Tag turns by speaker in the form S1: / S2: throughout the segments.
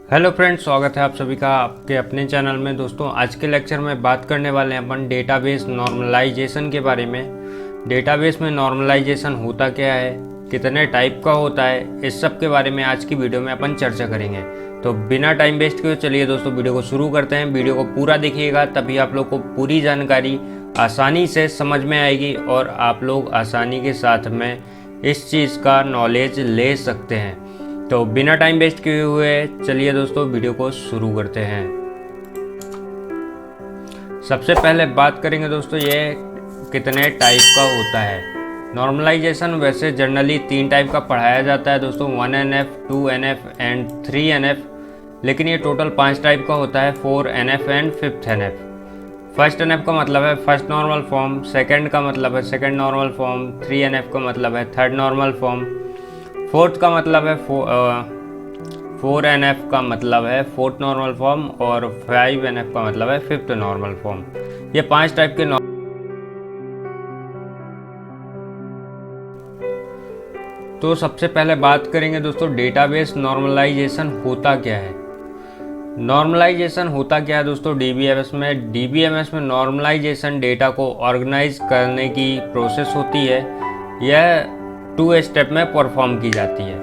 S1: Hello friends, स्वागत है आप सभी का आपके अपने चैनल में। दोस्तों, आज के लेक्चर में बात करने वाले हैं अपन डेटाबेस नॉर्मलाइजेशन के बारे में। डेटाबेस में नॉर्मलाइजेशन होता क्या है, कितने टाइप का होता है, इस सब के बारे में आज की वीडियो में अपन चर्चा करेंगे। तो बिना टाइम वेस्ट किए चलिए दोस्तों वीडियो को शुरू करते हैं। वीडियो को पूरा देखिएगा, तभी आप लोग को पूरी जानकारी आसानी से समझ में आएगी और आप लोग आसानी के साथ में इस चीज़ का नॉलेज ले सकते हैं। तो बिना टाइम वेस्ट किए हुए चलिए दोस्तों वीडियो को शुरू करते हैं। सबसे पहले बात करेंगे दोस्तों ये कितने टाइप का होता है। नॉर्मलाइजेशन वैसे जनरली 3 टाइप का पढ़ाया जाता है दोस्तों, 1NF, 2NF एंड 3NF। लेकिन ये टोटल 5 टाइप का होता है, 4NF and 5th NF। First NF का मतलब है फर्स्ट नॉर्मल फॉर्म, सेकंड का मतलब है सेकंड नॉर्मल फॉर्म, 3NF का मतलब है थर्ड नॉर्मल फॉर्म, फोर्थ का मतलब है 4NF का मतलब है फोर्थ नॉर्मल फॉर्म और 5NF का मतलब है फिफ्थ नॉर्मल फॉर्म। ये 5 टाइप के तो सबसे पहले बात करेंगे दोस्तों डेटाबेस नॉर्मलाइजेशन होता क्या है। नॉर्मलाइजेशन होता क्या है दोस्तों डीबीएमएस में। डीबीएमएस में नॉर्मलाइजेशन डेटा को ऑर्गेनाइज करने की प्रोसेस होती है। यह 2 स्टेप में परफॉर्म की जाती है।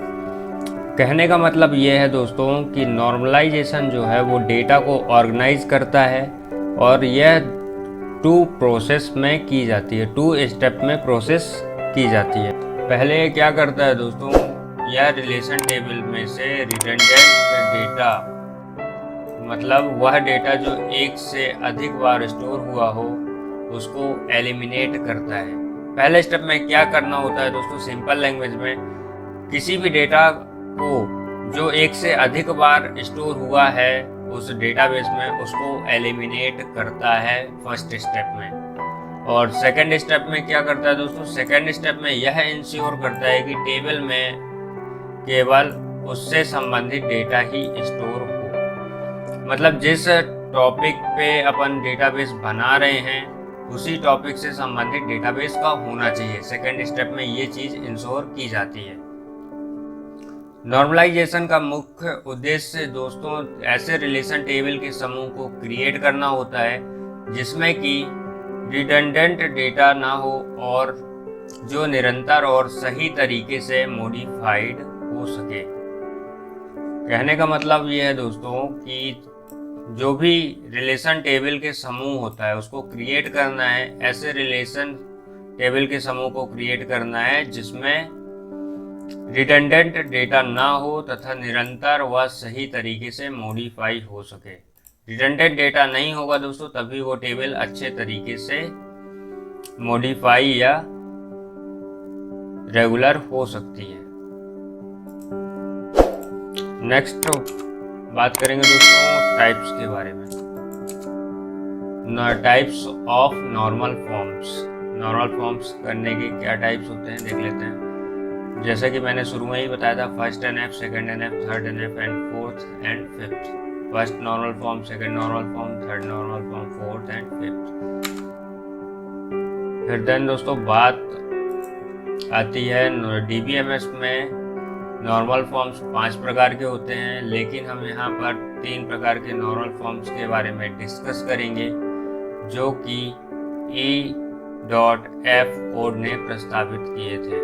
S1: कहने का मतलब ये है दोस्तों कि नॉर्मलाइजेशन जो है वो डेटा को ऑर्गेनाइज करता है और यह 2 प्रोसेस में की जाती है, 2 स्टेप में प्रोसेस की जाती है। पहले क्या करता है दोस्तों, यह रिलेशन टेबल में से रिडंडेंट डेटा, मतलब वह डेटा जो एक से अधिक बार स्टोर हुआ हो, उसको एलिमिनेट करता है। पहले स्टेप में क्या करना होता है दोस्तों, सिंपल लैंग्वेज में किसी भी डेटा को जो एक से अधिक बार स्टोर हुआ है उस डेटाबेस में, उसको एलिमिनेट करता है फर्स्ट स्टेप में। और सेकंड स्टेप में क्या करता है दोस्तों, सेकंड स्टेप में यह इंश्योर करता है कि टेबल में केवल उससे संबंधित डेटा ही स्टोर हो। मतलब जिस टॉपिक पे अपन डेटाबेस बना रहे हैं उसी टॉपिक से संबंधित डेटाबेस का होना चाहिए। सेकंड स्टेप में ये चीज इंश्योर की जाती है। नॉर्मलाइजेशन का मुख्य उद्देश्य दोस्तों ऐसे रिलेशन टेबल के समूह को क्रिएट करना होता है जिसमें कि रिडंडेंट डेटा ना हो और जो निरंतर और सही तरीके से मॉडिफाइड हो सके। कहने का मतलब ये है दोस्तों कि जो भी रिलेशन टेबल के समूह होता है उसको क्रिएट करना है, ऐसे रिलेशन टेबल के समूह को क्रिएट करना है जिसमें रिडंडेंट डेटा ना हो तथा निरंतर व सही तरीके से मॉडिफाई हो सके। रिडंडेंट डेटा नहीं होगा दोस्तों तभी वो टेबल अच्छे तरीके से मॉडिफाई या रेगुलर हो सकती है। नेक्स्ट बात करेंगे दोस्तों टाइप्स के बारे में। Types of normal forms. Normal forms करने के क्या टाइप्स होते हैं देख लेते हैं। जैसा कि मैंने शुरू में ही बताया था, first NF, second NF, third NF and fourth and fifth. First normal form, second normal form, third normal form, fourth and fifth. फिर देन दोस्तों बात आती है डीबीएमएस में नॉर्मल फॉर्म्स 5 प्रकार के होते हैं, लेकिन हम यहाँ पर 3 प्रकार के नॉर्मल फॉर्म्स के बारे में डिस्कस करेंगे जो कि E.F. कोड ने प्रस्तावित किए थे।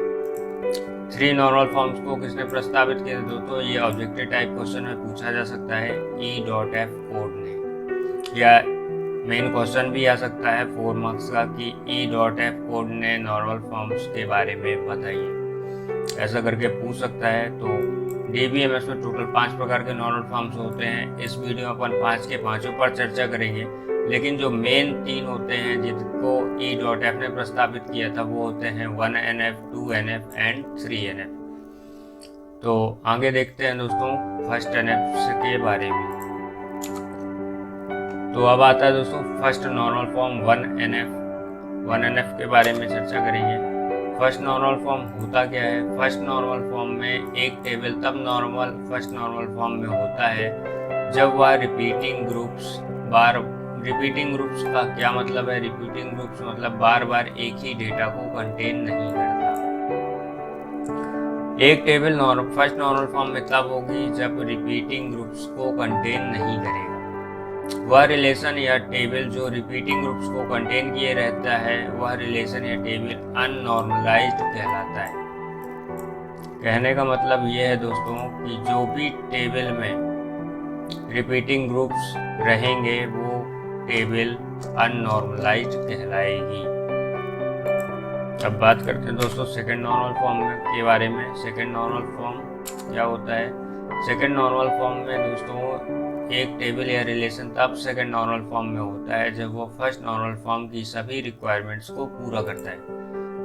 S1: 3 नॉर्मल फॉर्म्स को किसने प्रस्तावित किया दोस्तों, ये ऑब्जेक्टिव टाइप क्वेश्चन में पूछा जा सकता है E.F. कोड ने, या मेन क्वेश्चन भी आ सकता है 4 मार्क्स का कि E.F. कोड ने नॉर्मल फॉर्म्स के बारे में बताइए, ऐसा करके पूछ सकता है। तो डीबीएमएस में टोटल 5 प्रकार के नॉर्मल फॉर्म्स होते हैं। इस वीडियो में अपन 5 के 5 पर चर्चा करेंगे, लेकिन जो मेन 3 होते हैं जिनको E.F. ने प्रस्तावित किया था वो होते हैं 1NF, 2NF एंड 3NF। तो आगे देखते हैं दोस्तों फर्स्ट NF के बारे में। तो अब आता है दोस्तों first normal form 1NF। 1NF के बारे में चर्चा करेंगे। फर्स्ट नॉर्मल फॉर्म होता क्या है। फर्स्ट नॉर्मल फॉर्म में एक टेबल तब नॉर्मल फर्स्ट नॉर्मल फॉर्म में होता है जब वह रिपीटिंग ग्रुप्स का क्या मतलब है, रिपीटिंग ग्रुप्स मतलब बार बार एक ही डेटा को कंटेन नहीं करता। एक टेबल फर्स्ट नॉर्मल फॉर्म में तब होगी जब रिपीटिंग ग्रुप्स को कंटेन नहीं करेगा। वह रिलेशन या टेबल जो रिपीटिंग ग्रुप्स को कंटेन किए रहता है वह रिलेशन या टेबल अननॉर्मलाइज्ड कहलाता है। कहने का मतलब ये है दोस्तों कि जो भी टेबल में रिपीटिंग ग्रुप्स रहेंगे वो टेबल अननॉर्मलाइज्ड कहलाएगी। अब बात करते हैं दोस्तों सेकंड नॉर्मल फॉर्म के बारे में। सेकंड नॉर्मल फॉर्म क्या होता है? सेकंड नॉर्मल फॉर्म में दोस्तों एक टेबल या रिलेशन तब सेकंड नॉर्मल फॉर्म में होता है जब वो फर्स्ट नॉर्मल फॉर्म की सभी रिक्वायरमेंट्स को पूरा करता है।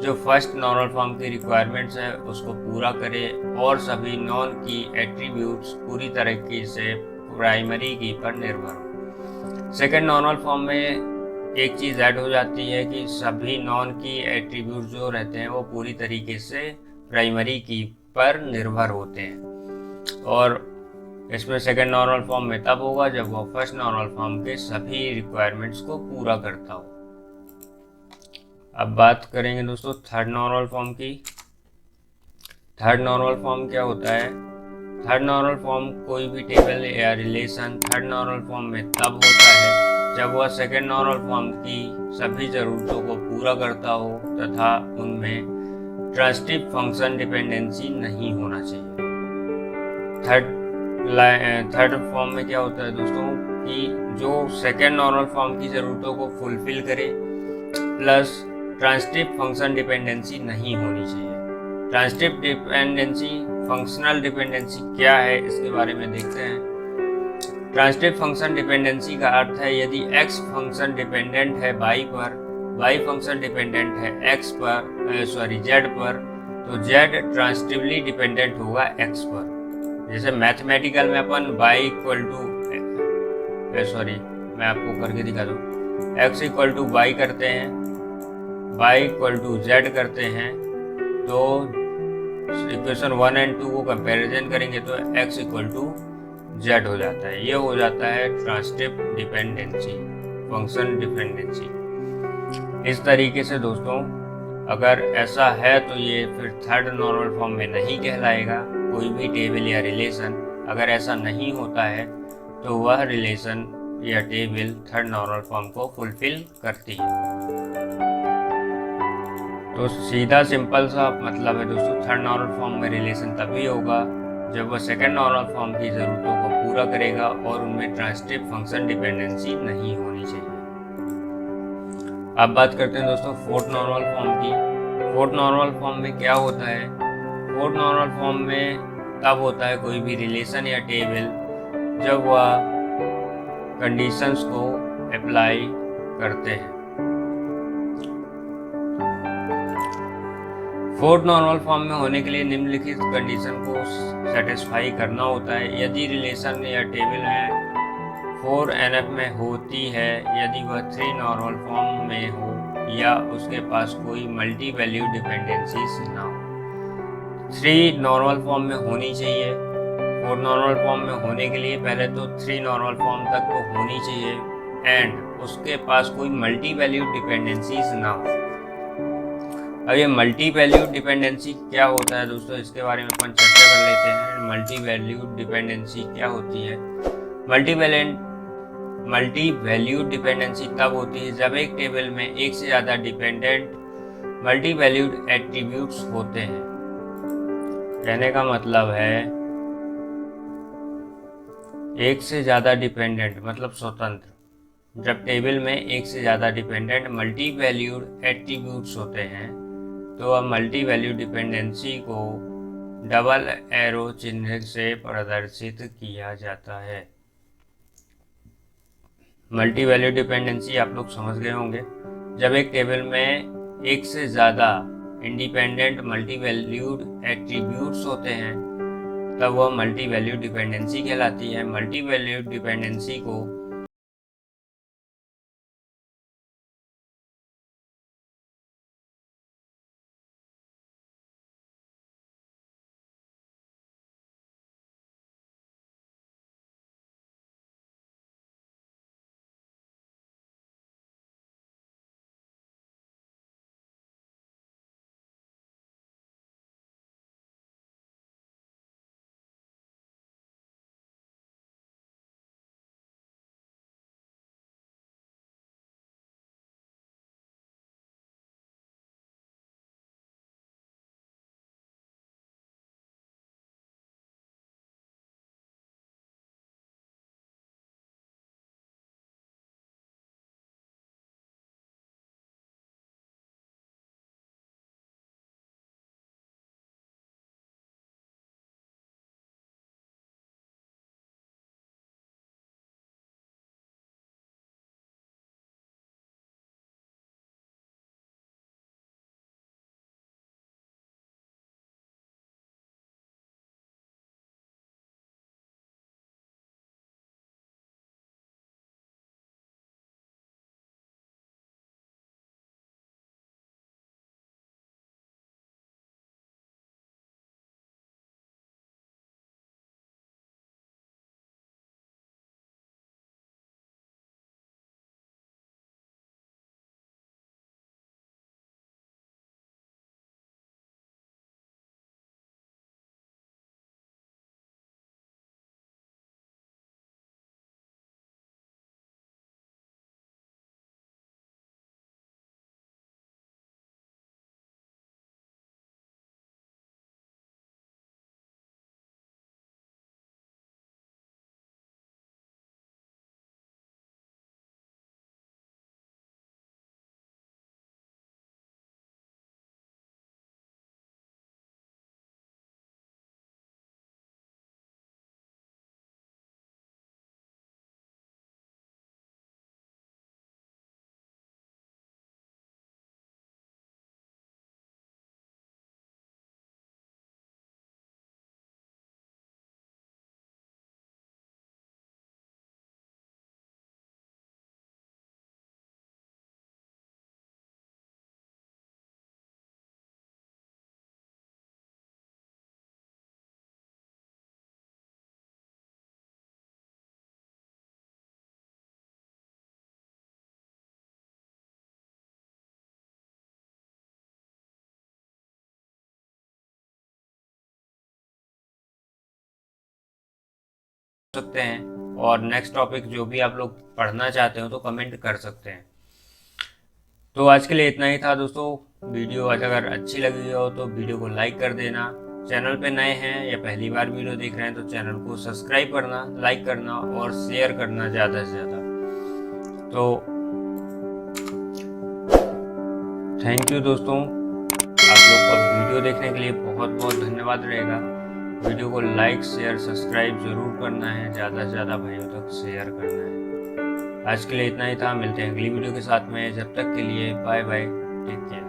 S1: जो फर्स्ट नॉर्मल फॉर्म की रिक्वायरमेंट्स है उसको पूरा करे और सभी नॉन की एट्रीब्यूट्स पूरी तरीके से प्राइमरी की पर निर्भर हो। सेकंड नॉर्मल फॉर्म में एक चीज़ ऐड हो जाती है कि सभी नॉन की एट्रीब्यूट जो रहते हैं वो पूरी तरीके से प्राइमरी की पर निर्भर होते हैं, और इसमें सेकंड नॉर्मल फॉर्म में तब होगा जब वो फर्स्ट नॉर्मल फॉर्म के सभी रिक्वायरमेंट्स को पूरा करता हो। अब बात करेंगे दोस्तों थर्ड नॉर्मल फॉर्म की। थर्ड नॉर्मल फॉर्म क्या होता है? थर्ड नॉर्मल फॉर्म कोई भी टेबल या रिलेशन थर्ड नॉर्मल फॉर्म में तब होता है जब वह सेकेंड नॉर्मल फॉर्म की सभी ज़रूरतों को पूरा करता हो तथा उनमें ट्रांजिटिव फंक्शन डिपेंडेंसी नहीं होना चाहिए। थर्ड फॉर्म में क्या होता है दोस्तों कि जो सेकेंड नॉर्मल फॉर्म की ज़रूरतों को फुलफिल करे प्लस ट्रांजिटिव फंक्शन डिपेंडेंसी नहीं होनी चाहिए। ट्रांजिटिव डिपेंडेंसी फंक्शनल डिपेंडेंसी क्या है इसके बारे में देखते हैं। ट्रांजिटिव फंक्शन डिपेंडेंसी का अर्थ है यदि x फंक्शन डिपेंडेंट है y पर, y फंक्शन डिपेंडेंट है x पर z पर, तो z ट्रांजिटिवली डिपेंडेंट होगा x पर। जैसे मैथमेटिकल में अपन y इक्वल टू मैं आपको करके दिखा दूँ, x इक्वल टू y करते हैं, y इक्वल टू z करते हैं, तो इक्वेशन 1 और 2 को कंपैरिजन करेंगे तो x इक्वल टू z हो जाता है। ये हो जाता है ट्रांजिटिव डिपेंडेंसी, फंक्शन डिपेंडेंसी। इस तरीके से दोस्तों अगर ऐसा है तो ये फिर थर्ड नॉर्मल फॉर्म में नहीं कहलाएगा। कोई भी टेबल या रिलेशन अगर ऐसा नहीं होता है तो वह रिलेशन या टेबल थर्ड नॉर्मल फॉर्म को फुलफिल करती है। तो सीधा सिंपल सा मतलब है दोस्तों, थर्ड नॉर्मल फॉर्म में रिलेशन तभी होगा जब वह सेकेंड नॉर्मल फॉर्म की ज़रूरतों को पूरा करेगा और उनमें ट्रांजिटिव फंक्शन डिपेंडेंसी नहीं होनी चाहिए। अब बात करते हैं दोस्तों फोर्थ नॉर्मल फॉर्म की। फोर्थ नॉर्मल फॉर्म में क्या होता है? फोर्थ नॉर्मल फॉर्म में तब होता है कोई भी रिलेशन या टेबल जब वह कंडीशंस को अप्लाई करते हैं। फोर्थ नॉर्मल फॉर्म में होने के लिए निम्नलिखित कंडीशन को सेटिस्फाई करना होता है। यदि रिलेशन या टेबल में 4NF में होती है, यदि वह 3 नॉर्मल फॉर्म में हो या उसके पास कोई मल्टी वैल्यू डिपेंडेंसीज ना हो। 3 नॉर्मल फॉर्म में होनी चाहिए। 4 नॉर्मल फॉर्म में होने के लिए पहले तो 3 नॉर्मल फॉर्म तक तो होनी चाहिए एंड उसके पास कोई मल्टी वैल्यू डिपेंडेंसीज ना हो। अब ये मल्टी वैल्यूड डिपेंडेंसी क्या होता है दोस्तों, इसके बारे में अपन चर्चा कर लेते हैं। मल्टी वैल्यूड डिपेंडेंसी क्या होती है? मल्टी वैल्यूड डिपेंडेंसी तब होती है जब एक टेबल में एक से ज़्यादा डिपेंडेंट मल्टी वैल्यूड एट्रीब्यूट्स होते हैं। कहने का मतलब है एक से ज़्यादा डिपेंडेंट मतलब स्वतंत्र। जब टेबल में एक से ज़्यादा डिपेंडेंट मल्टी वैल्यूड एट्रीब्यूट्स होते हैं तो अब मल्टी वैल्यू डिपेंडेंसी को डबल एरो चिन्ह से प्रदर्शित किया जाता है। मल्टी वैल्यू डिपेंडेंसी आप लोग समझ गए होंगे। जब एक टेबल में एक से ज़्यादा इंडिपेंडेंट मल्टी वैल्यूड एट्रीब्यूट्स होते हैं तब वह मल्टी वैल्यू डिपेंडेंसी कहलाती है। मल्टी वैल्यू डिपेंडेंसी को सकते हैं, और नेक्स्ट टॉपिक जो भी आप लोग पढ़ना चाहते हो तो कमेंट कर सकते हैं। तो आज के लिए इतना ही था दोस्तों। वीडियो अगर अच्छी लगी हो तो वीडियो को लाइक कर देना। चैनल पे नए हैं या पहली बार वीडियो देख रहे हैं तो चैनल को सब्सक्राइब करना, लाइक करना और शेयर करना ज़्यादा से ज़्यादा। तो थैंक यू दोस्तों, आप लोग का वीडियो देखने के लिए बहुत बहुत धन्यवाद रहेगा। वीडियो को लाइक शेयर सब्सक्राइब ज़रूर करना है, ज़्यादा से ज़्यादा भाइयों तक शेयर करना है। आज के लिए इतना ही था, मिलते हैं अगली वीडियो के साथ में। जब तक के लिए बाय बाय, टेक केयर।